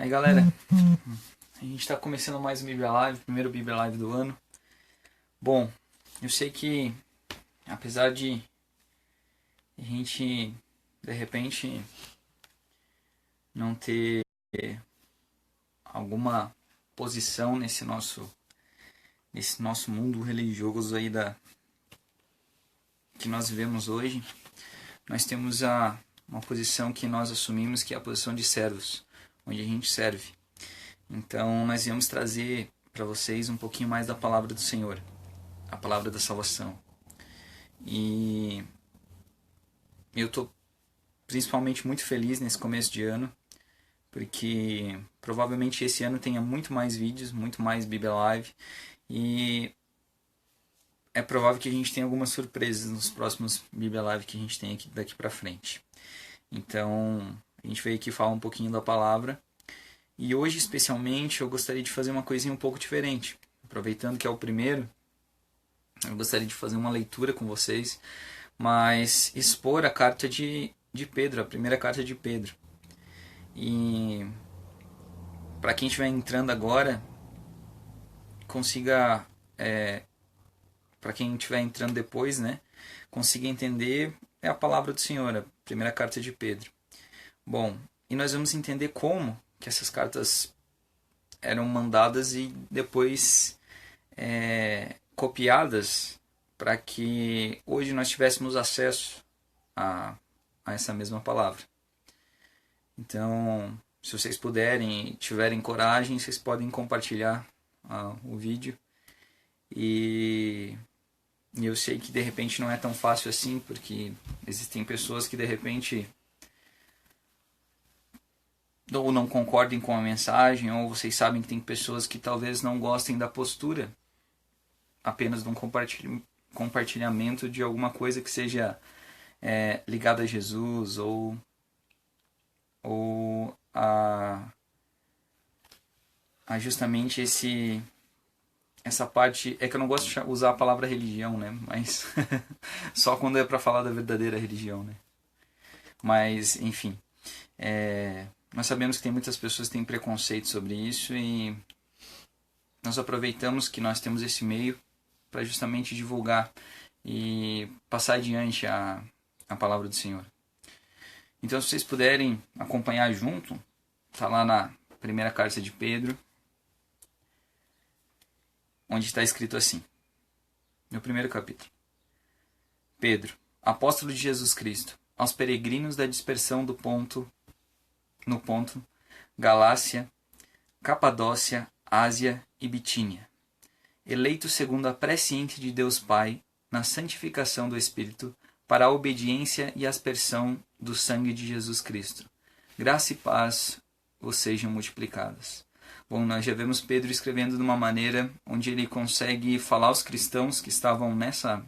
Aí galera, a gente está começando mais um Bíblia Live, primeiro Bíblia Live do ano. Bom, eu sei que apesar de a gente de repente não ter alguma posição nesse nosso mundo religioso aí que nós vivemos hoje, nós temos uma posição que nós assumimos, que é a posição de servos, onde a gente serve. Então nós viemos trazer para vocês um pouquinho mais da palavra do Senhor, a palavra da salvação. E eu estou principalmente muito feliz nesse começo de ano, porque provavelmente esse ano tenha muito mais vídeos, muito mais Bíblia Live, e é provável que a gente tenha algumas surpresas nos próximos Bíblia Live que a gente tem aqui daqui para frente. Então, a gente veio aqui falar um pouquinho da palavra, e hoje especialmente eu gostaria de fazer uma coisinha um pouco diferente. Aproveitando que é o primeiro, eu gostaria de fazer uma leitura com vocês, mas expor a carta de Pedro, a primeira carta de Pedro. E para quem estiver entrando agora, consiga, para quem estiver entrando depois, né, consiga entender a palavra do Senhor, a primeira carta de Pedro. Bom, e nós vamos entender como que essas cartas eram mandadas e depois copiadas para que hoje nós tivéssemos acesso a essa mesma palavra. Então, se vocês puderem e tiverem coragem, vocês podem compartilhar o vídeo. E eu sei que de repente não é tão fácil assim, porque existem pessoas que de repente ou não concordem com a mensagem, ou vocês sabem que tem pessoas que talvez não gostem da postura apenas de um compartilhamento de alguma coisa que seja ligada a Jesus ou a justamente essa parte. É que eu não gosto de usar a palavra religião, né? Mas só quando é para falar da verdadeira religião, né? Mas, enfim, nós sabemos que tem muitas pessoas que têm preconceito sobre isso, e nós aproveitamos que nós temos esse meio para justamente divulgar e passar adiante a palavra do Senhor. Então, se vocês puderem acompanhar junto, está lá na primeira carta de Pedro, onde está escrito assim, no primeiro capítulo: Pedro, apóstolo de Jesus Cristo, aos peregrinos da dispersão no Ponto, Galácia, Capadócia, Ásia e Bitínia, eleitos segundo a presciência de Deus Pai, na santificação do Espírito, para a obediência e aspersão do sangue de Jesus Cristo. Graça e paz vos sejam multiplicadas. Bom, nós já vemos Pedro escrevendo de uma maneira onde ele consegue falar aos cristãos que estavam nessas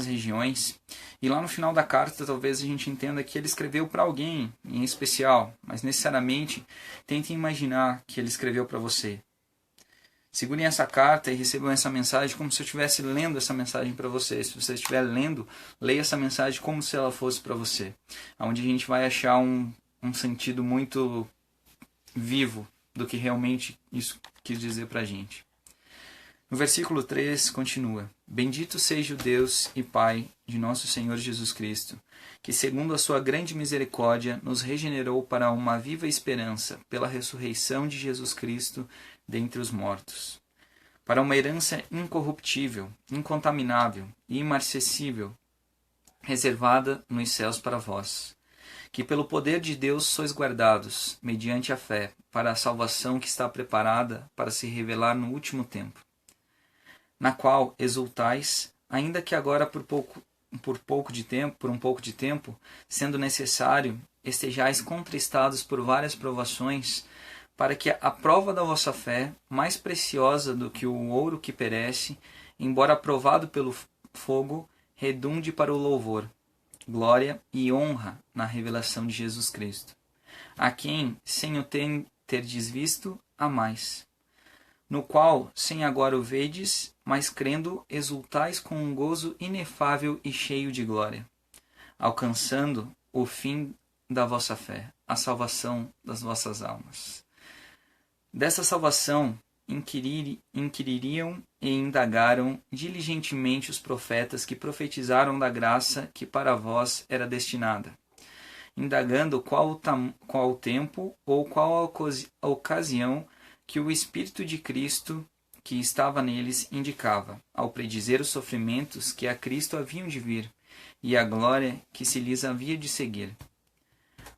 regiões. E lá no final da carta, talvez a gente entenda que ele escreveu para alguém em especial, mas necessariamente tentem imaginar que ele escreveu para você. Segurem essa carta e recebam essa mensagem como se eu estivesse lendo essa mensagem para você. Se você estiver lendo, leia essa mensagem como se ela fosse para você. Onde a gente vai achar um sentido muito vivo do que realmente isso quis dizer para a gente. No versículo 3 continua: Bendito seja o Deus e Pai de nosso Senhor Jesus Cristo, que segundo a sua grande misericórdia nos regenerou para uma viva esperança pela ressurreição de Jesus Cristo dentre os mortos, para uma herança incorruptível, incontaminável e imarcessível, reservada nos céus para vós, que pelo poder de Deus sois guardados, mediante a fé, para a salvação que está preparada para se revelar no último tempo, na qual exultais, ainda que agora por um pouco de tempo, sendo necessário, estejais contristados por várias provações, para que a prova da vossa fé, mais preciosa do que o ouro que perece, embora provado pelo fogo, redunde para o louvor, glória e honra na revelação de Jesus Cristo, a quem, sem o terdes visto, amais, no qual, sem agora o vedes, mas crendo, exultais com um gozo inefável e cheio de glória, alcançando o fim da vossa fé, a salvação das vossas almas. Dessa salvação inquiririam e indagaram diligentemente os profetas que profetizaram da graça que para vós era destinada, indagando qual o tempo ou qual a ocasião que o Espírito de Cristo que estava neles indicava, ao predizer os sofrimentos que a Cristo haviam de vir, e a glória que se lhes havia de seguir,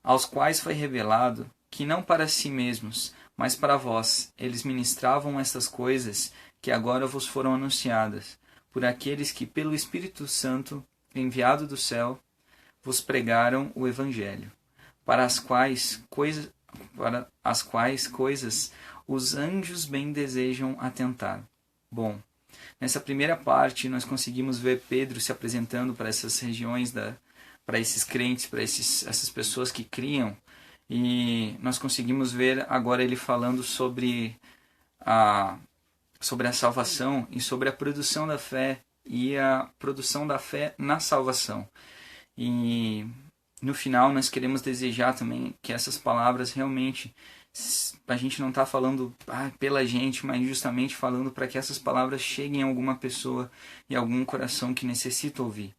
aos quais foi revelado que não para si mesmos, mas para vós, eles ministravam estas coisas que agora vos foram anunciadas, por aqueles que pelo Espírito Santo, enviado do céu, vos pregaram o Evangelho, para as quais coisas os anjos bem desejam atentar. Bom, nessa primeira parte nós conseguimos ver Pedro se apresentando para essas regiões, para esses crentes, para essas pessoas que criam, e nós conseguimos ver agora ele falando sobre a salvação e sobre a produção da fé e a produção da fé na salvação. E no final nós queremos desejar também que essas palavras realmente, a gente não está falando pela gente, mas justamente falando para que essas palavras cheguem a alguma pessoa e a algum coração que necessita ouvir.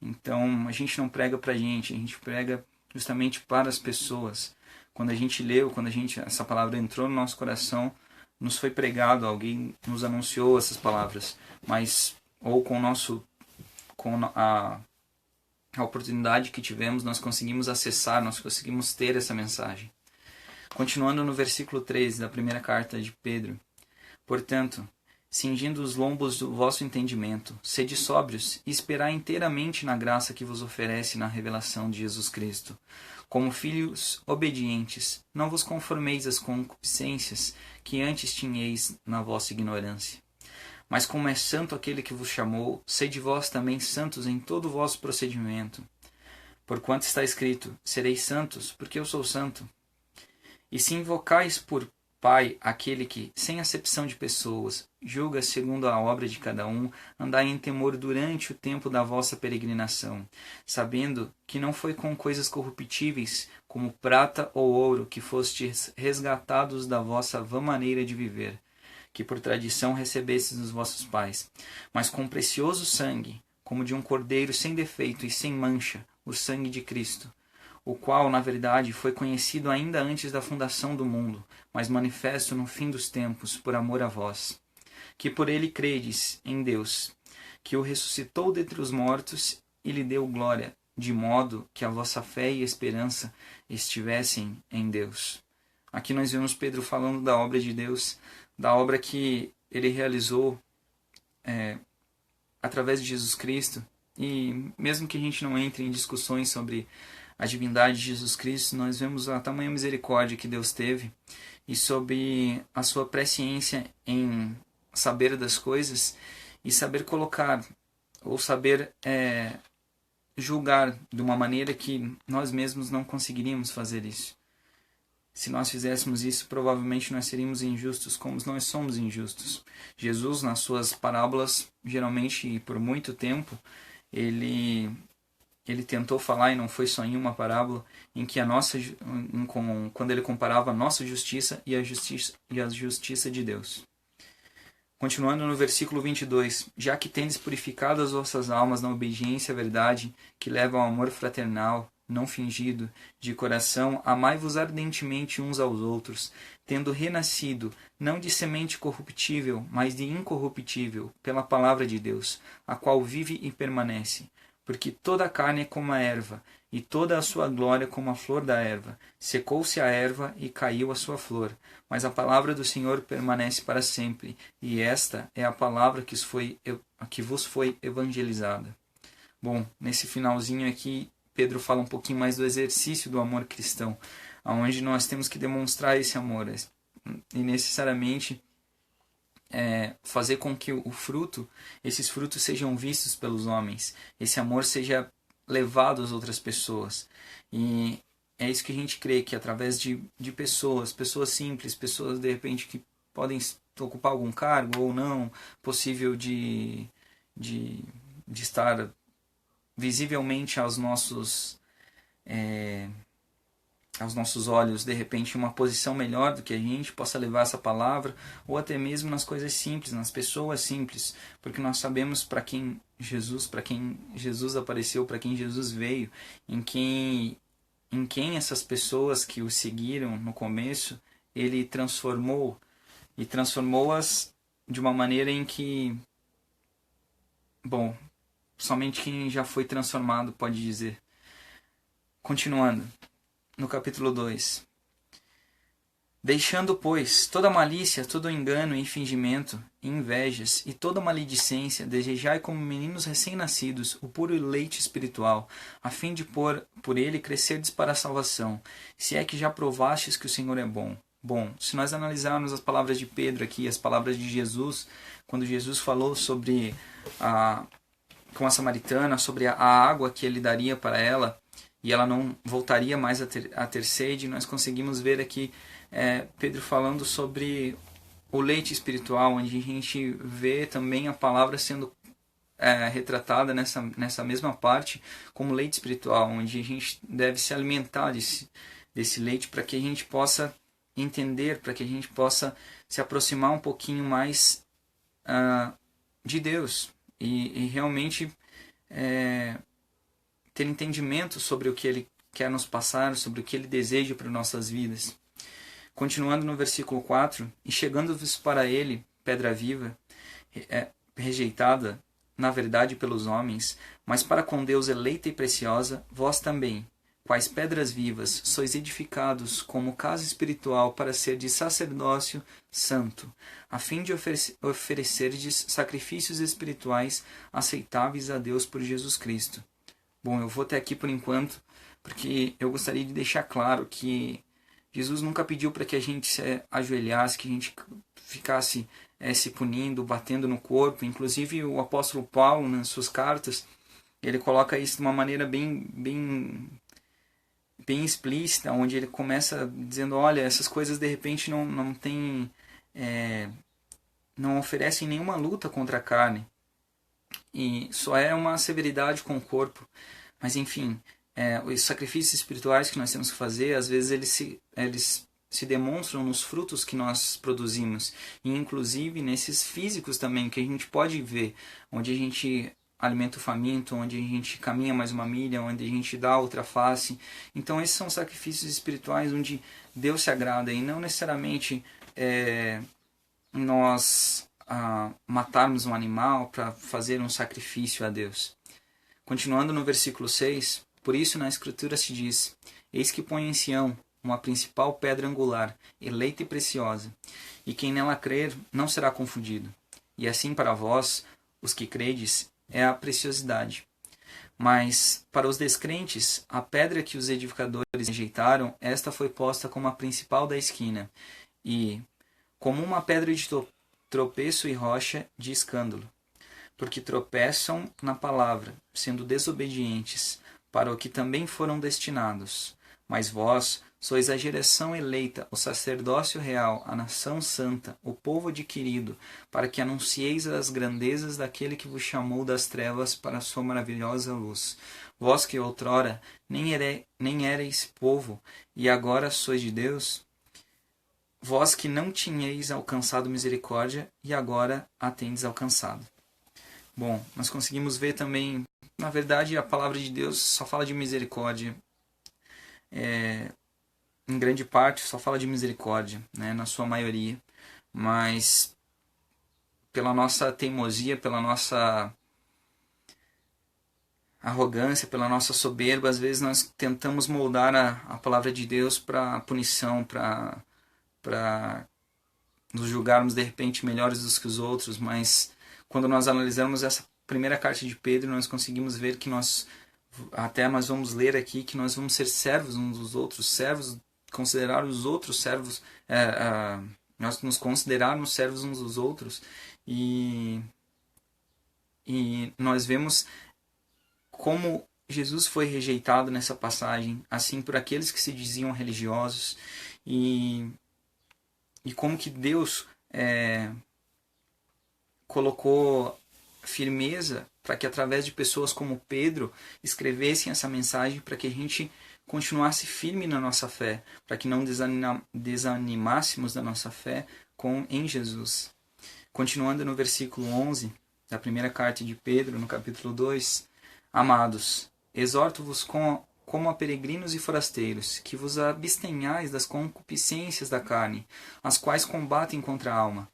Então a gente não prega para a gente prega justamente para as pessoas. Quando a gente leu, essa palavra entrou no nosso coração, nos foi pregado, alguém nos anunciou essas palavras, mas ou com a oportunidade que tivemos, nós conseguimos acessar, nós conseguimos ter essa mensagem. Continuando no versículo 13 da primeira carta de Pedro: portanto, cingindo os lombos do vosso entendimento, sede sóbrios e esperai inteiramente na graça que vos oferece na revelação de Jesus Cristo. Como filhos obedientes, não vos conformeis às concupiscências que antes tinhais na vossa ignorância. Mas como é santo aquele que vos chamou, sede vós também santos em todo o vosso procedimento. Porquanto está escrito: sereis santos, porque eu sou santo. E se invocais por Pai aquele que, sem acepção de pessoas, julga segundo a obra de cada um, andai em temor durante o tempo da vossa peregrinação, sabendo que não foi com coisas corruptíveis, como prata ou ouro, que fostes resgatados da vossa vã maneira de viver, que por tradição recebestes dos vossos pais, mas com precioso sangue, como de um cordeiro sem defeito e sem mancha, o sangue de Cristo, o qual, na verdade, foi conhecido ainda antes da fundação do mundo, mas manifesto no fim dos tempos, por amor a vós, que por ele credes em Deus, que o ressuscitou dentre os mortos e lhe deu glória, de modo que a vossa fé e esperança estivessem em Deus. Aqui nós vemos Pedro falando da obra de Deus, da obra que ele realizou através de Jesus Cristo, e mesmo que a gente não entre em discussões sobre a divindade de Jesus Cristo, nós vemos a tamanha misericórdia que Deus teve e sobre a sua presciência em saber das coisas e saber colocar ou saber julgar de uma maneira que nós mesmos não conseguiríamos fazer isso. Se nós fizéssemos isso, provavelmente nós seríamos injustos, como nós somos injustos. Jesus, nas suas parábolas, geralmente e por muito tempo, ele tentou falar, e não foi só em uma parábola, em que quando ele comparava a nossa justiça e a justiça de Deus. Continuando no versículo 22, já que tendes purificado as vossas almas na obediência à verdade, que leva ao amor fraternal, não fingido, de coração, amai-vos ardentemente uns aos outros, tendo renascido, não de semente corruptível, mas de incorruptível, pela palavra de Deus, a qual vive e permanece. Porque toda a carne é como a erva, e toda a sua glória como a flor da erva. Secou-se a erva e caiu a sua flor, mas a palavra do Senhor permanece para sempre, e esta é a palavra que vos foi evangelizada. Bom, nesse finalzinho aqui, Pedro fala um pouquinho mais do exercício do amor cristão, onde nós temos que demonstrar esse amor, e necessariamente fazer com que esses frutos sejam vistos pelos homens, esse amor seja levado às outras pessoas. E é isso que a gente crê, que através de pessoas simples, pessoas de repente que podem ocupar algum cargo ou não, possível de estar visivelmente aos nossos aos nossos olhos, de repente, uma posição melhor do que a gente, possa levar essa palavra, ou até mesmo nas coisas simples, nas pessoas simples, porque nós sabemos para quem Jesus apareceu, para quem Jesus veio, em quem essas pessoas que o seguiram no começo, ele transformou, e transformou-as de uma maneira em que, bom, somente quem já foi transformado pode dizer. Continuando, no capítulo 2. Deixando, pois, toda malícia, todo engano e fingimento, e invejas, e toda maledicência, desejai como meninos recém-nascidos o puro leite espiritual, a fim de por ele crescerdes para a salvação, se é que já provastes que o Senhor é bom. Bom, se nós analisarmos as palavras de Pedro aqui, as palavras de Jesus, quando Jesus falou sobre com a samaritana, sobre a água que ele daria para ela, e ela não voltaria mais a ter sede, nós conseguimos ver aqui Pedro falando sobre o leite espiritual, onde a gente vê também a palavra sendo retratada nessa mesma parte como leite espiritual, onde a gente deve se alimentar desse leite para que a gente possa entender, para que a gente possa se aproximar um pouquinho mais de Deus e realmente ter entendimento sobre o que Ele quer nos passar, sobre o que Ele deseja para nossas vidas. Continuando no versículo 4, e chegando-vos para Ele, pedra viva, rejeitada, na verdade, pelos homens, mas para com Deus eleita e preciosa, vós também, quais pedras vivas, sois edificados como casa espiritual para ser de sacerdócio santo, a fim de oferecerdes sacrifícios espirituais aceitáveis a Deus por Jesus Cristo. Bom, eu vou até aqui por enquanto, porque eu gostaria de deixar claro que Jesus nunca pediu para que a gente se ajoelhasse, que a gente ficasse se punindo, batendo no corpo. Inclusive o apóstolo Paulo, nas suas cartas, ele coloca isso de uma maneira bem explícita, onde ele começa dizendo, olha, essas coisas de repente não tem, não oferecem nenhuma luta contra a carne, e só é uma severidade com o corpo. Mas enfim, os sacrifícios espirituais que nós temos que fazer, às vezes eles se demonstram nos frutos que nós produzimos, e inclusive nesses físicos também, que a gente pode ver, onde a gente alimenta o faminto, onde a gente caminha mais uma milha, onde a gente dá outra face. Então esses são sacrifícios espirituais onde Deus se agrada, e não necessariamente nós matarmos um animal para fazer um sacrifício a Deus. Continuando no versículo 6, por isso na Escritura se diz, eis que põe em Sião uma principal pedra angular, eleita e preciosa, e quem nela crer não será confundido. E assim para vós, os que credes, é a preciosidade. Mas para os descrentes, a pedra que os edificadores rejeitaram, esta foi posta como a principal da esquina, e como uma pedra de tropeço e rocha de escândalo, porque tropeçam na palavra, sendo desobedientes, para o que também foram destinados. Mas vós sois a geração eleita, o sacerdócio real, a nação santa, o povo adquirido, para que anuncieis as grandezas daquele que vos chamou das trevas para a sua maravilhosa luz. Vós que outrora nem erais povo, e agora sois de Deus, vós que não tinhais alcançado misericórdia, e agora a tendes alcançado. Bom, nós conseguimos ver também, na verdade, a palavra de Deus só fala de misericórdia. Em grande parte, só fala de misericórdia, né, na sua maioria. Mas, pela nossa teimosia, pela nossa arrogância, pela nossa soberba, às vezes nós tentamos moldar a palavra de Deus para punição, para nos julgarmos de repente melhores do que os outros, mas quando nós analisamos essa primeira carta de Pedro, nós conseguimos ver que nós vamos ler aqui que nós vamos ser servos uns dos outros, servos, considerar os outros servos, nós nos considerarmos servos uns dos outros, e nós vemos como Jesus foi rejeitado nessa passagem, assim por aqueles que se diziam religiosos, e como que Deus colocou firmeza para que através de pessoas como Pedro escrevessem essa mensagem para que a gente continuasse firme na nossa fé, para que não desanimássemos da nossa fé em Jesus. Continuando no versículo 11 da primeira carta de Pedro, no capítulo 2, Amados, exorto-vos como a peregrinos e forasteiros, que vos abstenhais das concupiscências da carne, as quais combatem contra a alma,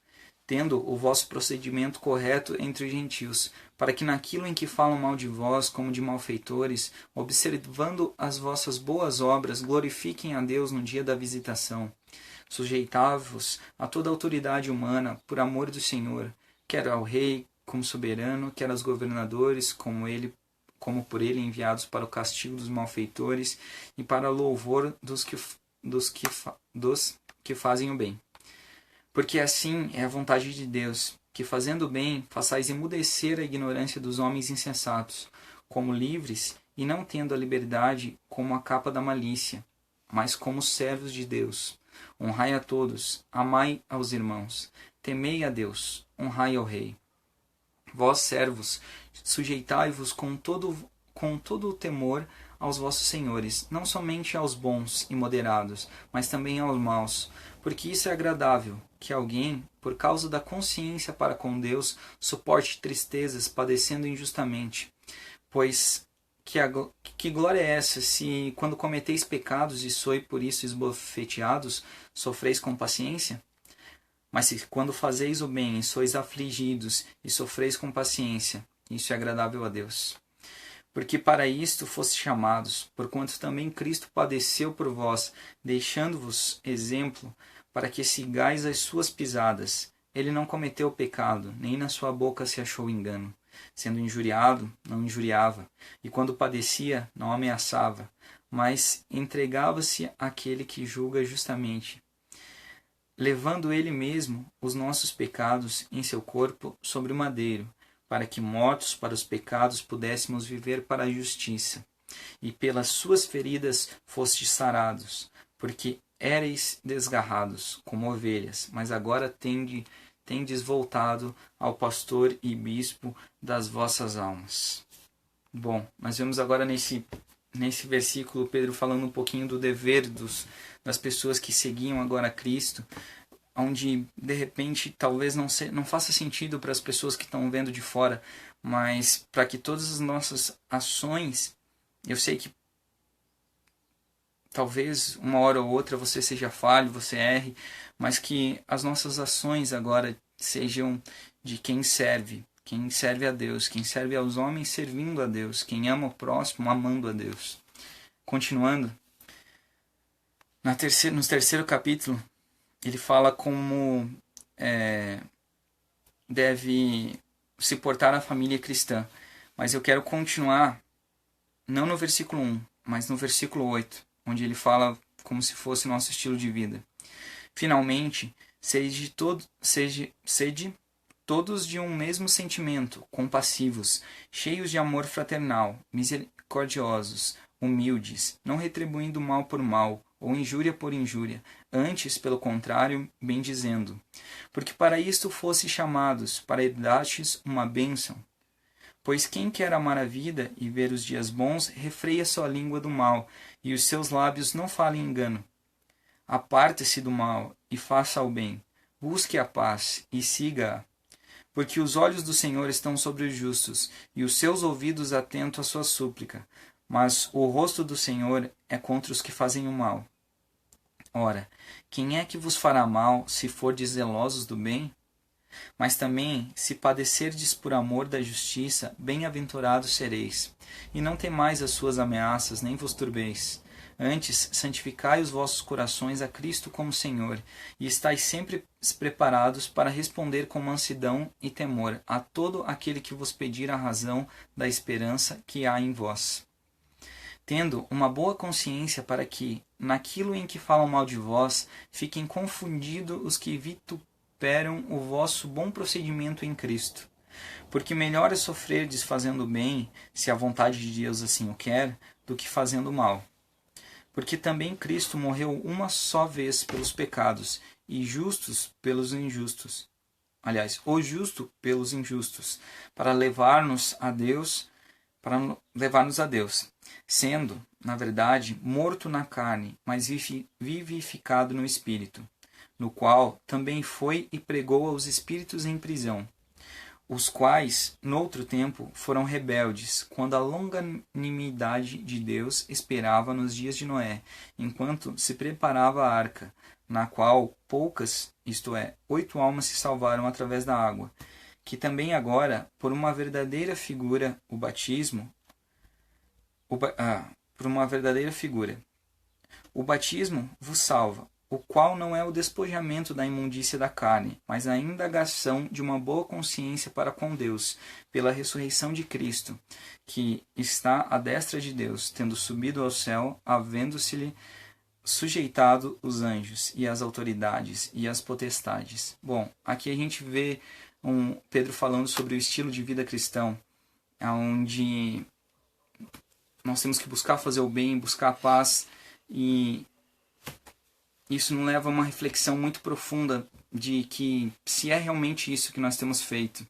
tendo o vosso procedimento correto entre os gentios, para que naquilo em que falam mal de vós, como de malfeitores, observando as vossas boas obras, glorifiquem a Deus no dia da visitação. Sujeitai-vos a toda autoridade humana, por amor do Senhor, quer ao rei como soberano, quer aos governadores, como por ele enviados para o castigo dos malfeitores e para o louvor dos que fazem o bem. Porque assim é a vontade de Deus, que fazendo o bem, façais emudecer a ignorância dos homens insensatos, como livres e não tendo a liberdade como a capa da malícia, mas como servos de Deus. Honrai a todos, amai aos irmãos, temei a Deus, honrai ao rei. Vós, servos, sujeitai-vos com todo o temor aos vossos senhores, não somente aos bons e moderados, mas também aos maus, porque isso é agradável, que alguém, por causa da consciência para com Deus, suporte tristezas, padecendo injustamente. Pois que glória é essa, se, quando cometeis pecados e sois por isso esbofeteados, sofreis com paciência? Mas se quando fazeis o bem e sois afligidos e sofreis com paciência, isso é agradável a Deus. Porque para isto fostes chamados, porquanto também Cristo padeceu por vós, deixando-vos exemplo, para que sigais as suas pisadas. Ele não cometeu pecado, nem na sua boca se achou engano. Sendo injuriado, não injuriava, e quando padecia, não ameaçava, mas entregava-se àquele que julga justamente, levando ele mesmo os nossos pecados em seu corpo sobre o madeiro, para que, mortos para os pecados, pudéssemos viver para a justiça. E pelas suas feridas fostes sarados, porque éreis desgarrados, como ovelhas, mas agora tendes voltado ao pastor e bispo das vossas almas. Bom, nós vemos agora nesse versículo Pedro falando um pouquinho do dever das pessoas que seguiam agora Cristo, onde de repente talvez não faça sentido para as pessoas que estão vendo de fora, mas para que todas as nossas ações, eu sei que talvez uma hora ou outra você seja falho, você erre, mas que as nossas ações agora sejam de quem serve a Deus, quem serve aos homens servindo a Deus, quem ama o próximo amando a Deus. Continuando, no terceiro capítulo, ele fala como deve se portar a família cristã. Mas eu quero continuar, não no versículo 1, mas no versículo 8, onde ele fala como se fosse nosso estilo de vida. Finalmente, sede todos de um mesmo sentimento, compassivos, cheios de amor fraternal, misericordiosos, humildes, não retribuindo mal por mal, ou injúria por injúria, antes, pelo contrário, bendizendo. Porque para isto fosse chamados, para herdastes uma bênção. Pois quem quer amar a vida e ver os dias bons, refreia sua língua do mal, e os seus lábios não falem engano. Aparte-se do mal e faça o bem, busque a paz e siga-a. Porque os olhos do Senhor estão sobre os justos, e os seus ouvidos atentos à sua súplica, mas o rosto do Senhor é contra os que fazem o mal. Ora, quem é que vos fará mal, se fordes zelosos do bem? Mas também, se padecerdes por amor da justiça, bem-aventurados sereis. E não temais as suas ameaças, nem vos turbeis. Antes, santificai os vossos corações a Cristo como Senhor, e estais sempre preparados para responder com mansidão e temor a todo aquele que vos pedir a razão da esperança que há em vós. Tendo uma boa consciência para que, naquilo em que falam mal de vós, fiquem confundidos os que vituperam o vosso bom procedimento em Cristo. Porque melhor é sofrerdes fazendo bem, se a vontade de Deus assim o quer, do que fazendo mal. Porque também Cristo morreu uma só vez pelos pecados, e justos pelos injustos. Aliás, o justo pelos injustos, para levar-nos a Deus, para levar-nos a Deus, sendo, na verdade, morto na carne, mas vivificado no Espírito, no qual também foi e pregou aos espíritos em prisão, os quais, noutro tempo, foram rebeldes, quando a longanimidade de Deus esperava nos dias de Noé, enquanto se preparava a arca, na qual poucas, isto é, 8 almas se salvaram através da água, que também agora, por uma verdadeira figura, o batismo, por uma verdadeira figura, o batismo vos salva, o qual não é o despojamento da imundícia da carne, mas a indagação de uma boa consciência para com Deus, pela ressurreição de Cristo, que está à destra de Deus, tendo subido ao céu, havendo-se-lhe sujeitado os anjos e as autoridades e as potestades. Bom, aqui a gente vê Pedro falando sobre o estilo de vida cristão, onde nós temos que buscar fazer o bem, buscar a paz, e isso nos leva a uma reflexão muito profunda de que se é realmente isso que nós temos feito.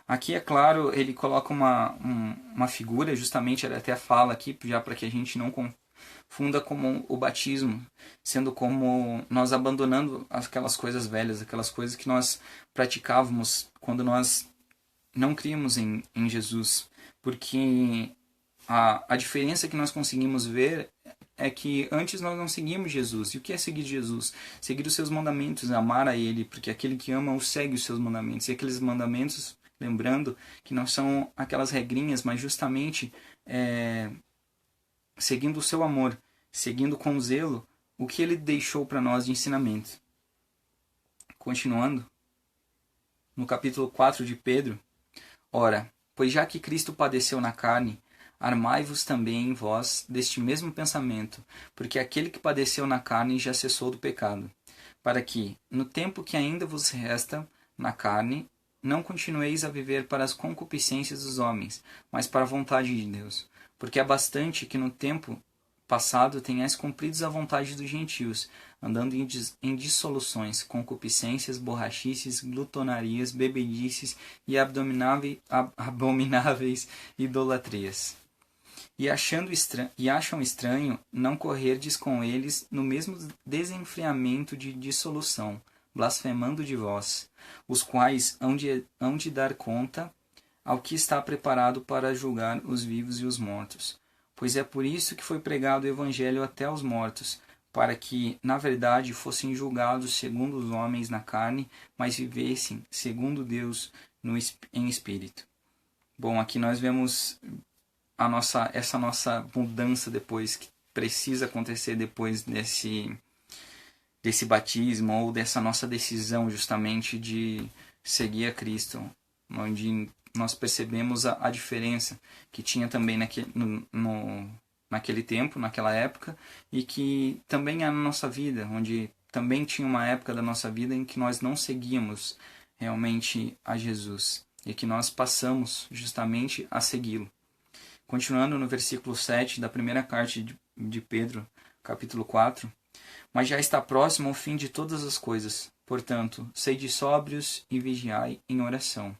Aqui, é claro, ele coloca uma figura, justamente ele até fala aqui, já para que a gente não confunda como o batismo, sendo como nós abandonando aquelas coisas velhas, aquelas coisas que nós praticávamos quando nós não críamos em Jesus. Porque a diferença que nós conseguimos ver é que antes nós não seguíamos Jesus. E o que é seguir Jesus? Seguir os seus mandamentos, amar a Ele, porque aquele que ama o segue os seus mandamentos. E aqueles mandamentos, lembrando que não são aquelas regrinhas, mas justamente seguindo o seu amor, seguindo com zelo o que Ele deixou para nós de ensinamento. Continuando, no capítulo 4 de Pedro, ora, pois já que Cristo padeceu na carne, armai-vos também em vós deste mesmo pensamento, porque aquele que padeceu na carne já cessou do pecado, para que, no tempo que ainda vos resta na carne, não continueis a viver para as concupiscências dos homens, mas para a vontade de Deus. Porque é bastante que no tempo passado tenhais cumprido a vontade dos gentios, andando em dissoluções, concupiscências, borrachices, glutonarias, bebedices e abomináveis idolatrias. E acham estranho não correrdes com eles no mesmo desenfreamento de dissolução, blasfemando de vós, os quais hão de dar conta ao que está preparado para julgar os vivos e os mortos. Pois é por isso que foi pregado o Evangelho até aos mortos, para que, na verdade, fossem julgados segundo os homens na carne, mas vivessem segundo Deus em espírito. Bom, aqui nós vemos essa nossa mudança depois, que precisa acontecer depois desse batismo, ou dessa nossa decisão justamente de seguir a Cristo, onde nós percebemos a diferença que tinha também naquele tempo, naquela época, e que também é na nossa vida, onde também tinha uma época da nossa vida em que nós não seguíamos realmente a Jesus, e que nós passamos justamente a segui-lo. Continuando no versículo 7 da primeira carta de Pedro, capítulo 4, mas já está próximo o fim de todas as coisas, portanto, sede sóbrios e vigiai em oração,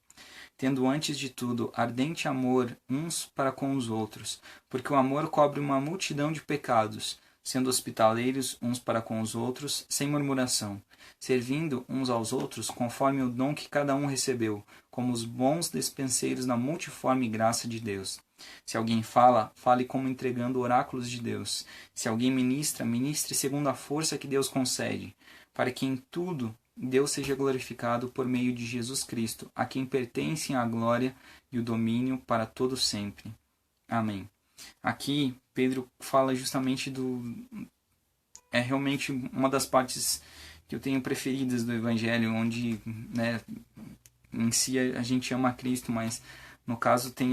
tendo antes de tudo ardente amor uns para com os outros, porque o amor cobre uma multidão de pecados, sendo hospitaleiros uns para com os outros, sem murmuração, servindo uns aos outros conforme o dom que cada um recebeu, como os bons despenseiros da multiforme graça de Deus. Se alguém fala, fale como entregando oráculos de Deus. Se alguém ministra, ministre segundo a força que Deus concede, para que em tudo Deus seja glorificado por meio de Jesus Cristo, a quem pertencem a glória e o domínio para todo sempre. Amém. Aqui, Pedro fala justamente é realmente uma das partes que eu tenho preferidas do Evangelho, onde, em si a gente ama a Cristo, mas no caso tem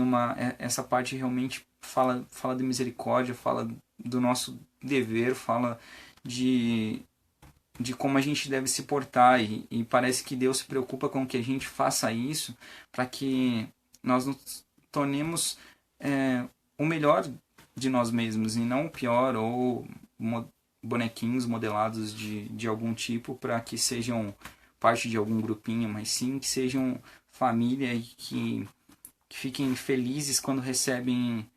essa parte realmente fala de misericórdia, fala do nosso dever, fala de como a gente deve se portar, e parece que Deus se preocupa com que a gente faça isso para que nós nos tornemos o melhor de nós mesmos e não o pior, ou bonequinhos modelados de algum tipo para que sejam parte de algum grupinho, mas sim que sejam família e que que fiquem felizes quando recebem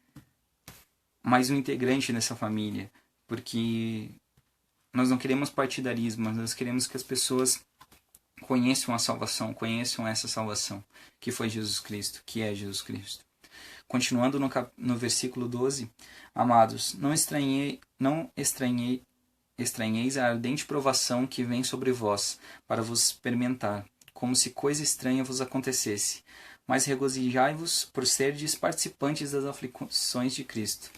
mais um integrante dessa família, porque nós não queremos partidarismo, mas nós queremos que as pessoas conheçam a salvação, conheçam essa salvação, que foi Jesus Cristo, que é Jesus Cristo. Continuando no versículo 12, amados, não estranheis a ardente provação que vem sobre vós, para vos experimentar, como se coisa estranha vos acontecesse. Mas regozijai-vos por serdes participantes das aflições de Cristo,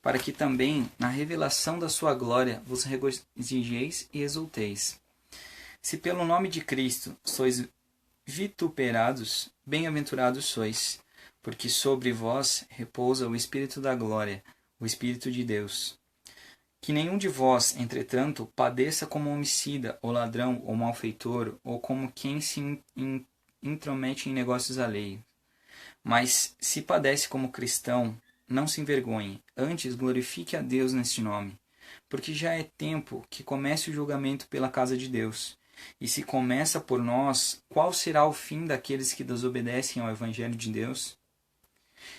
para que também, na revelação da sua glória, vos regozijeis e exulteis. Se pelo nome de Cristo sois vituperados, bem-aventurados sois, porque sobre vós repousa o Espírito da glória, o Espírito de Deus. Que nenhum de vós, entretanto, padeça como homicida, ou ladrão, ou malfeitor, ou como quem se intromete em negócios alheios. Mas, se padece como cristão, não se envergonhe, antes glorifique a Deus neste nome. Porque já é tempo que comece o julgamento pela casa de Deus. E se começa por nós, qual será o fim daqueles que desobedecem ao Evangelho de Deus?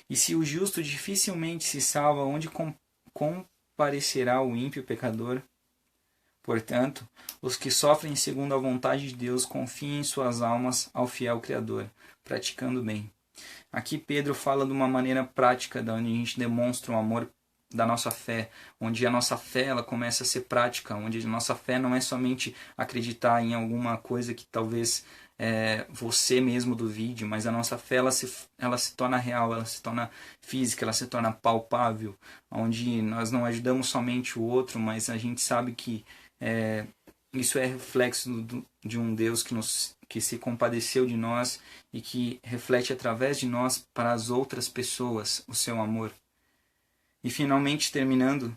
E se o justo dificilmente se salva, onde comparecerá o ímpio pecador? Portanto, os que sofrem segundo a vontade de Deus confiem em suas almas ao fiel Criador, praticando o bem. Aqui Pedro fala de uma maneira prática, da onde a gente demonstra o amor da nossa fé, onde a nossa fé ela começa a ser prática, onde a nossa fé não é somente acreditar em alguma coisa que talvez você mesmo duvide, mas a nossa fé ela se torna real, ela se torna física, ela se torna palpável, onde nós não ajudamos somente o outro, mas a gente sabe que isso é reflexo de um Deus que se compadeceu de nós e que reflete através de nós para as outras pessoas o seu amor. E finalmente, terminando,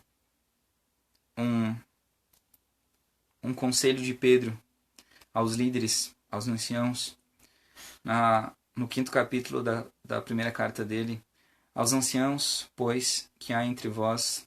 um conselho de Pedro aos líderes, aos anciãos, no 5º capítulo da primeira carta dele. Aos anciãos, pois, que há entre vós,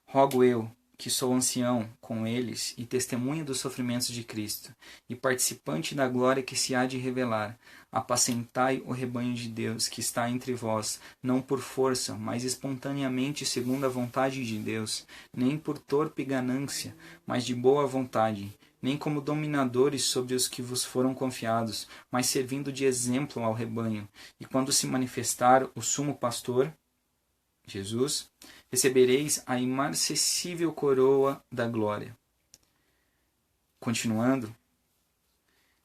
rogo eu, que sou ancião com eles e testemunha dos sofrimentos de Cristo, e participante da glória que se há de revelar, apacentai o rebanho de Deus que está entre vós, não por força, mas espontaneamente segundo a vontade de Deus, nem por torpe ganância, mas de boa vontade, nem como dominadores sobre os que vos foram confiados, mas servindo de exemplo ao rebanho. E quando se manifestar o sumo pastor, Jesus, recebereis a imarcessível coroa da glória. Continuando,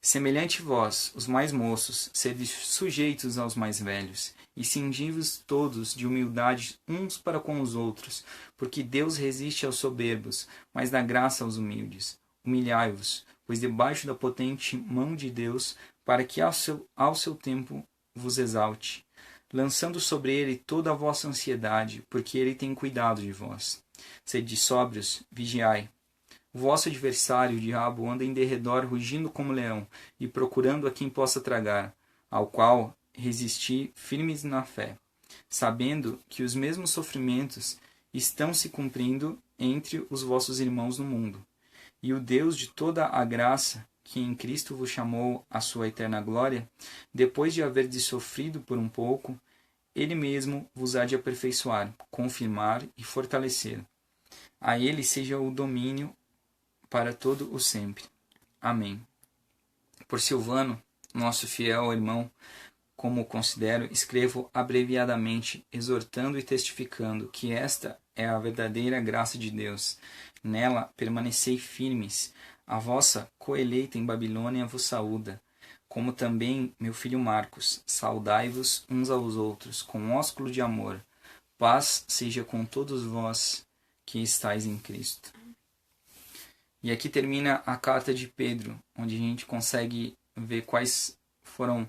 semelhante vós, os mais moços, sede sujeitos aos mais velhos, e cingivos todos de humildade uns para com os outros, porque Deus resiste aos soberbos, mas dá graça aos humildes. Humilhai-vos, pois debaixo da potente mão de Deus, para que ao seu tempo vos exalte, lançando sobre ele toda a vossa ansiedade, porque ele tem cuidado de vós. Sede sóbrios, vigiai. O vosso adversário, o diabo, anda em derredor, rugindo como leão, e procurando a quem possa tragar, ao qual resisti firmes na fé, sabendo que os mesmos sofrimentos estão se cumprindo entre os vossos irmãos no mundo. E o Deus de toda a graça, que em Cristo vos chamou à sua eterna glória, depois de haverdes sofrido por um pouco, ele mesmo vos há de aperfeiçoar, confirmar e fortalecer. A ele seja o domínio para todo o sempre. Amém. Por Silvano, nosso fiel irmão, como o considero, escrevo abreviadamente, exortando e testificando que esta é a verdadeira graça de Deus. Nela permanecei firmes. A vossa coeleita em Babilônia vos saúda, como também meu filho Marcos. Saudai-vos uns aos outros, com ósculo de amor. Paz seja com todos vós que estáis em Cristo. E aqui termina a carta de Pedro, onde a gente consegue ver quais foram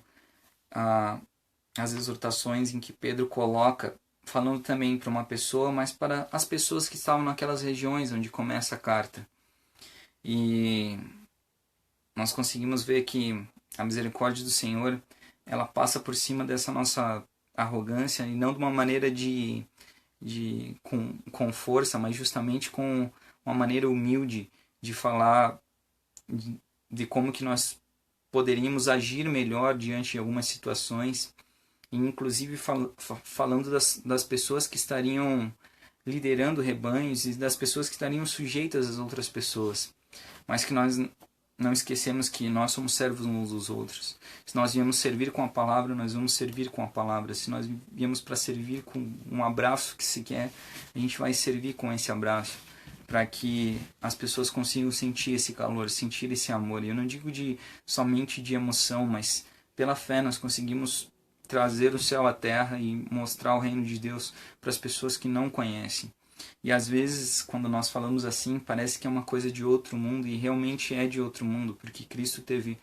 as exortações em que Pedro coloca, falando também para uma pessoa, mas para as pessoas que estavam naquelas regiões onde começa a carta. E nós conseguimos ver que a misericórdia do Senhor, ela passa por cima dessa nossa arrogância, e não de uma maneira com força, mas justamente com uma maneira humilde de falar de como que nós poderíamos agir melhor diante de algumas situações. e inclusive falando das pessoas que estariam liderando rebanhos e das pessoas que estariam sujeitas às outras pessoas, mas que nós não esquecemos que nós somos servos uns dos outros. Se nós viemos servir com a palavra, nós vamos servir com a palavra. Se nós viemos para servir com um abraço que se quer, a gente vai servir com esse abraço, para que as pessoas consigam sentir esse calor, sentir esse amor. E eu não digo somente de emoção, mas pela fé nós conseguimos trazer o céu à terra e mostrar o reino de Deus para as pessoas que não conhecem. E às vezes, quando nós falamos assim, parece que é uma coisa de outro mundo, e realmente é de outro mundo, porque Cristo teve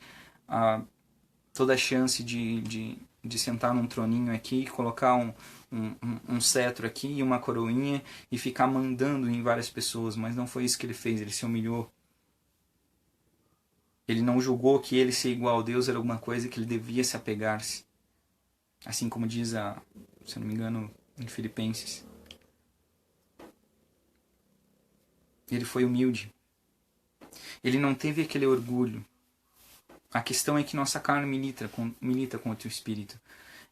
toda a chance de sentar num troninho aqui, colocar um cetro aqui e uma coroinha e ficar mandando em várias pessoas, mas não foi isso que ele fez, ele se humilhou. Ele não julgou que ele ser igual a Deus era alguma coisa que ele devia se apegar-se. Assim como diz, se eu não me engano, em Filipenses. Ele foi humilde. Ele não teve aquele orgulho. A questão é que nossa carne milita contra o espírito.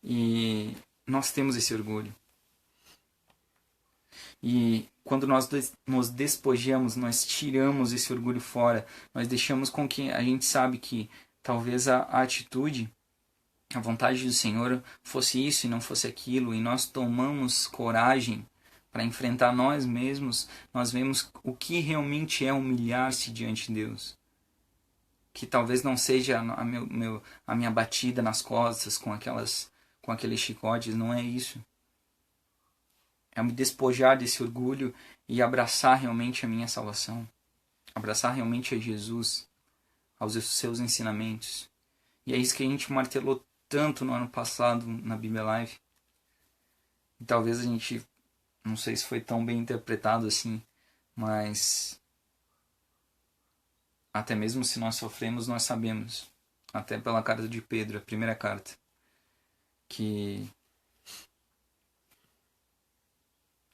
E nós temos esse orgulho. E quando nós nos despojamos, nós tiramos esse orgulho fora. Nós deixamos com que a gente sabe que talvez a atitude, a vontade do Senhor fosse isso e não fosse aquilo. E nós tomamos coragem para enfrentar nós mesmos. Nós vemos o que realmente é humilhar-se diante de Deus. Que talvez não seja a minha batida nas costas com aqueles chicotes, não é isso. É me despojar desse orgulho e abraçar realmente a minha salvação. Abraçar realmente a Jesus, aos seus ensinamentos. E é isso que a gente martelou tanto no ano passado na Bíblia Live. E talvez a gente, não sei se foi tão bem interpretado assim, mas até mesmo se nós sofremos, nós sabemos, até pela carta de Pedro, a primeira carta, que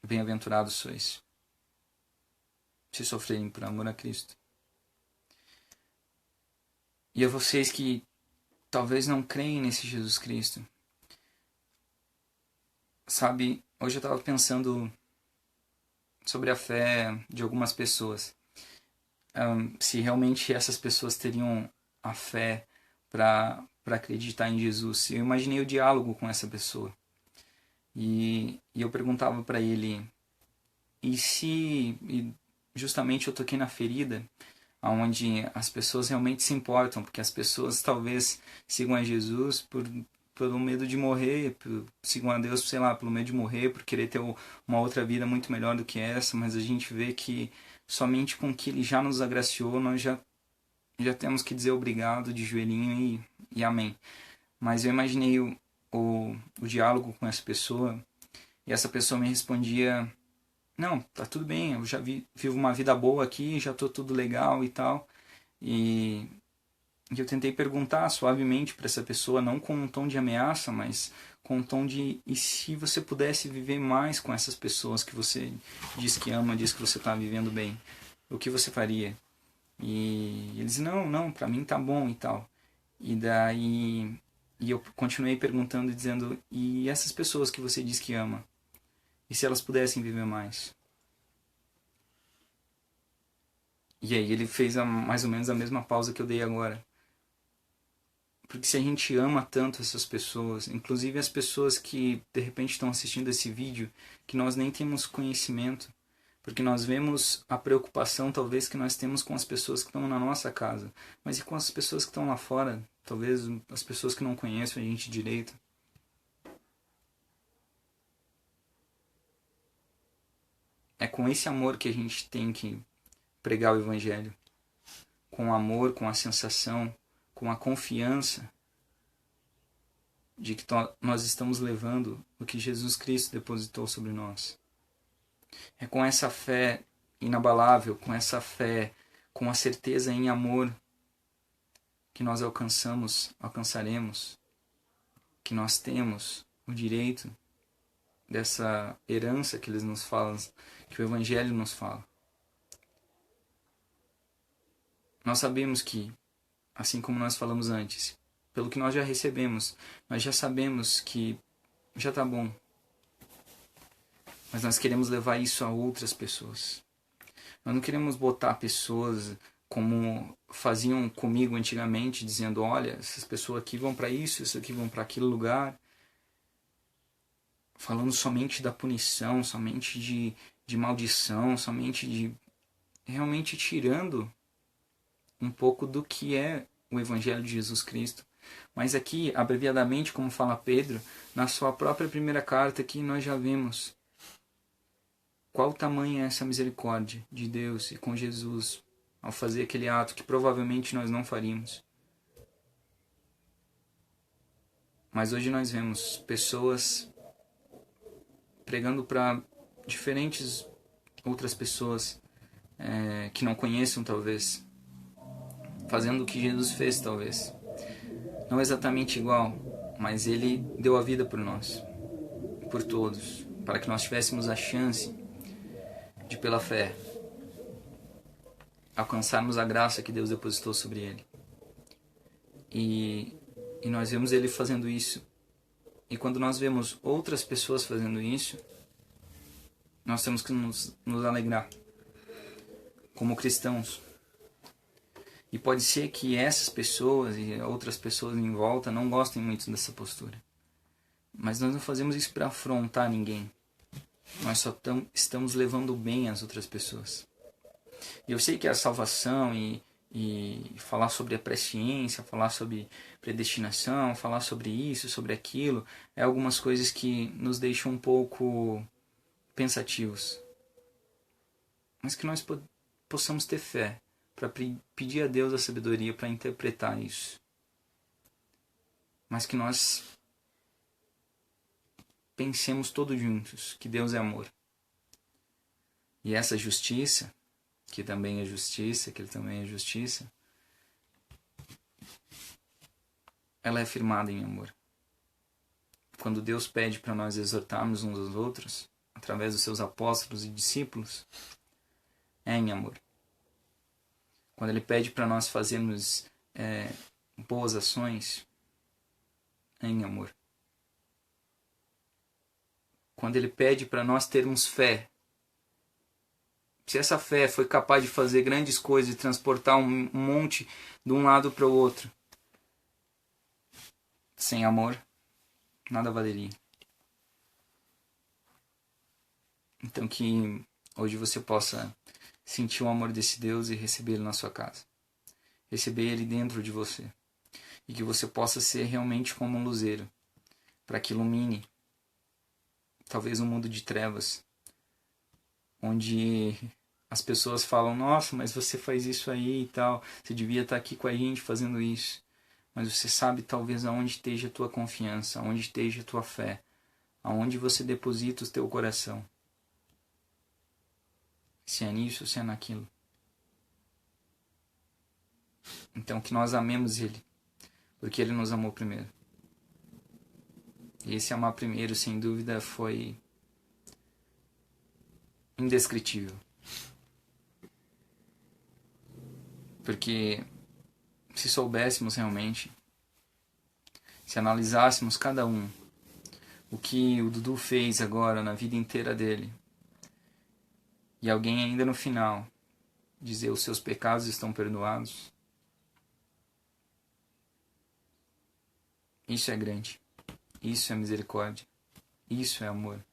bem-aventurados sois, se sofrerem por amor a Cristo. E a vocês que talvez não creem nesse Jesus Cristo, sabe, hoje eu estava pensando sobre a fé de algumas pessoas. Se realmente essas pessoas teriam a fé para acreditar em Jesus. Eu imaginei o diálogo com essa pessoa. E eu perguntava para ele, e justamente eu toquei na ferida, onde as pessoas realmente se importam, porque as pessoas talvez sigam a Jesus pelo medo de morrer, sigam a Deus, sei lá, pelo medo de morrer, por querer ter uma outra vida muito melhor do que essa, mas a gente vê que somente com que Ele já nos agraciou, nós já temos que dizer obrigado de joelhinho e amém. Mas eu imaginei o diálogo com essa pessoa, e essa pessoa me respondia, não, tá tudo bem, eu já vivo uma vida boa aqui, já tô tudo legal e tal. E eu tentei perguntar suavemente para essa pessoa, não com um tom de ameaça, mas com um tom de, e se você pudesse viver mais com essas pessoas que você diz que ama, diz que você está vivendo bem, o que você faria? E eles, não, para mim tá bom e tal. E daí eu continuei perguntando e dizendo, e essas pessoas que você diz que ama? E se elas pudessem viver mais? E aí ele fez mais ou menos a mesma pausa que eu dei agora. Porque se a gente ama tanto essas pessoas, inclusive as pessoas que de repente estão assistindo esse vídeo, que nós nem temos conhecimento, porque nós vemos a preocupação talvez que nós temos com as pessoas que estão na nossa casa, mas e com as pessoas que estão lá fora, talvez as pessoas que não conhecem a gente direito. É com esse amor que a gente tem que pregar o Evangelho. Com amor, com a sensação, com a confiança de que nós estamos levando o que Jesus Cristo depositou sobre nós. É com essa fé inabalável, com essa fé, com a certeza em amor, que nós alcançaremos, que nós temos o direito dessa herança que eles nos falam, que o Evangelho nos fala. Nós sabemos que, assim como nós falamos antes, pelo que nós já recebemos, nós já sabemos que já tá bom. Mas nós queremos levar isso a outras pessoas. Nós não queremos botar pessoas como faziam comigo antigamente, dizendo, olha, essas pessoas aqui vão para isso, essas aqui vão para aquele lugar. Falando somente da punição, somente de maldição, somente de... realmente tirando um pouco do que é o Evangelho de Jesus Cristo. Mas aqui, abreviadamente, como fala Pedro, na sua própria primeira carta, aqui nós já vemos qual tamanho é essa misericórdia de Deus e com Jesus ao fazer aquele ato que provavelmente nós não faríamos. Mas hoje nós vemos pessoas pregando para diferentes outras pessoas que não conheçam, talvez, fazendo o que Jesus fez, talvez. Não exatamente igual, mas ele deu a vida por nós, por todos, para que nós tivéssemos a chance de, pela fé, alcançarmos a graça que Deus depositou sobre ele. E nós vemos ele fazendo isso. E quando nós vemos outras pessoas fazendo isso, nós temos que nos alegrar como cristãos. E pode ser que essas pessoas e outras pessoas em volta não gostem muito dessa postura. Mas nós não fazemos isso para afrontar ninguém. Nós só estamos levando bem as outras pessoas. E eu sei que a salvação e falar sobre a presciência, falar sobre predestinação, falar sobre isso, sobre aquilo, é algumas coisas que nos deixam um pouco pensativos. Mas que nós possamos ter fé para pedir a Deus a sabedoria para interpretar isso. Mas que nós pensemos todos juntos que Deus é amor. E essa justiça, que também é justiça, que Ele também é justiça, ela é firmada em amor. Quando Deus pede para nós exortarmos uns aos outros, através dos seus apóstolos e discípulos, é em amor. Quando Ele pede para nós fazermos boas ações, é em amor. Quando Ele pede para nós termos fé, se essa fé foi capaz de fazer grandes coisas e transportar um monte de um lado para o outro, sem amor, nada valeria. Então que hoje você possa sentir o amor desse Deus e receber Ele na sua casa. Receber Ele dentro de você. E que você possa ser realmente como um luzeiro, para que ilumine talvez um mundo de trevas, onde as pessoas falam, nossa, mas você faz isso aí e tal, você devia estar aqui com a gente fazendo isso. Mas você sabe talvez aonde esteja a tua confiança, aonde esteja a tua fé, aonde você deposita o teu coração. Se é nisso ou se é naquilo. Então que nós amemos Ele, porque Ele nos amou primeiro. E esse amar primeiro, sem dúvida, foi indescritível. Porque se soubéssemos realmente, se analisássemos cada um, o que o Dudu fez agora na vida inteira dele, e alguém ainda no final dizer os seus pecados estão perdoados, isso é grande, isso é misericórdia, isso é amor,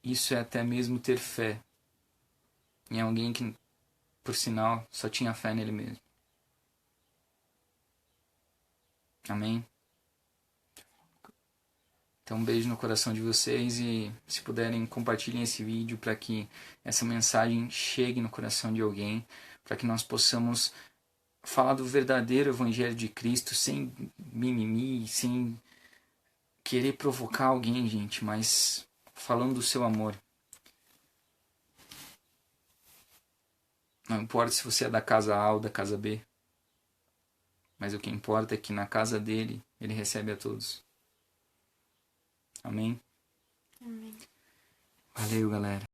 isso é até mesmo ter fé em alguém que, por sinal, só tinha fé nele mesmo. Amém? Então um beijo no coração de vocês e se puderem compartilhem esse vídeo para que essa mensagem chegue no coração de alguém, para que nós possamos falar do verdadeiro Evangelho de Cristo sem mimimi, sem querer provocar alguém, gente, mas falando do seu amor. Não importa se você é da casa A ou da casa B, mas o que importa é que na casa dele, ele recebe a todos. Amém? Amém. Valeu, galera.